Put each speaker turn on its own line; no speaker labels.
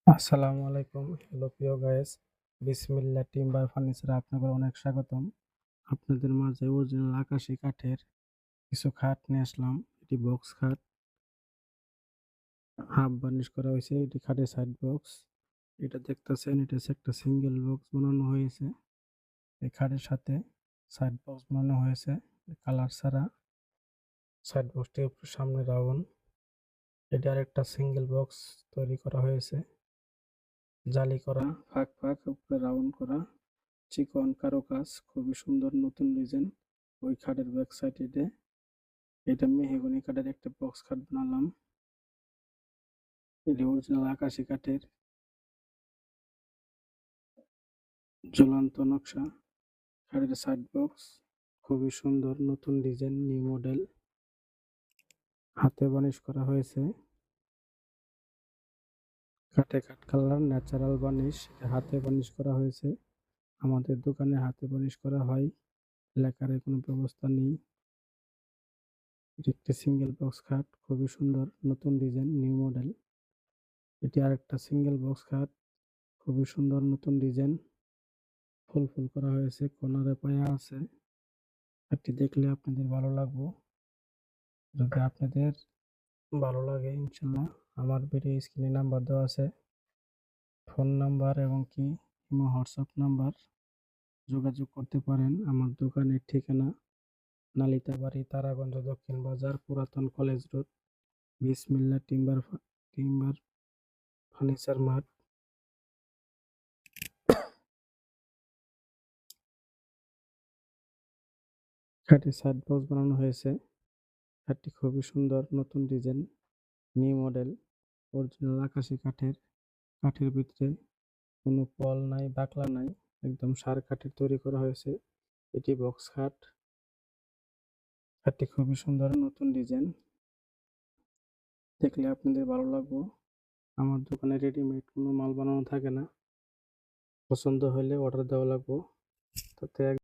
আসসালামু আলাইকুম। হ্যালো প্রিয় গাইস, বিসমিল্লাহ টিম্বার ফার্নিচারে আপনাদের অনেক স্বাগতম। আপনাদের মাঝে অরিজিনাল আকাশি কাঠের কিছু খাট নিয়ে আসলাম। এটি বক্স খাট, হাফ বার্নিশ করা হয়েছে। এটি খাটের সাইড বক্স। এটা দেখতেছেন, এটা হচ্ছে একটা সিঙ্গেল বক্স বানানো হয়েছে। এই খাটের সাথে সাইড বক্স বানানো হয়েছে কালার ছাড়া। সাইড বক্সটির উপর সামনে রাউন্ড। এটা আরেকটা সিঙ্গেল বক্স তৈরি করা হয়েছে, জালি করা, ফাঁক ফাঁক উপরে রাউন্ড করা, চিকন কারুকাজ, খুবই সুন্দর নতুন ডিজাইন। ওই খাটের ব্যাক সাইডে এটা মেহগনি কাঠের একটা বক্স খাট বানালাম। এটি অরিজিনাল আকাশি কাঠের ঝুলন্ত নকশা। খাটের সাইড বক্স খুবই সুন্দর নতুন ডিজাইন, নিউ মডেল। হাতে বানিশ করা হয়েছে। কাঠে কাঠ কালার ন্যাচারাল বানিশ, হাতে বানিশ করা হয়েছে। আমাদের দোকানে হাতে বানিশ করা হয়, লেখার কোনো ব্যবস্থা নেই। এটি একটি সিঙ্গেল বক্স খাট, খুবই সুন্দর নতুন ডিজাইন, নিউ মডেল। এটি আরেকটা সিঙ্গেল বক্স খাট, খুবই সুন্দর নতুন ডিজাইন, ফুল ফুল করা হয়েছে, কর্নারে পায়া আছে। খাটটি দেখলে আপনাদের ভালো লাগবে। যদি আপনাদের ভালো লাগে ইনশাল্লাহ আমার ভিডিও স্ক্রিনে নাম্বার দেওয়া আছে, ফোন নাম্বার এবং কি ইমো হোয়াটসঅ্যাপ নাম্বার, যোগাযোগ করতে পারেন। আমার দোকানের ঠিকানা নালিতাবাড়ি, তারাগঞ্জ, দক্ষিণ বাজার, পুরাতন college road, Bismillah timber furniture mart. খাটটি সাইড বক্স বানানো হয়েছে। খাটটি খুবই সুন্দর নতুন ডিজাইন, নিউ মডেল, অরিজিনাল আকাশি কাঠের। কাঠের ভিতরে কোনো পল নাই, বাকলা নাই, একদম সার কাঠের তৈরি করা হয়েছে। এটি বক্স খাট। খাটটি খুবই সুন্দর নতুন ডিজাইন, দেখলে আপনাদের ভালো লাগবে। আমার দোকানে রেডিমেড কোনো মাল বানানো থাকে না, পছন্দ হলে অর্ডার দেওয়া লাগবে। তাতে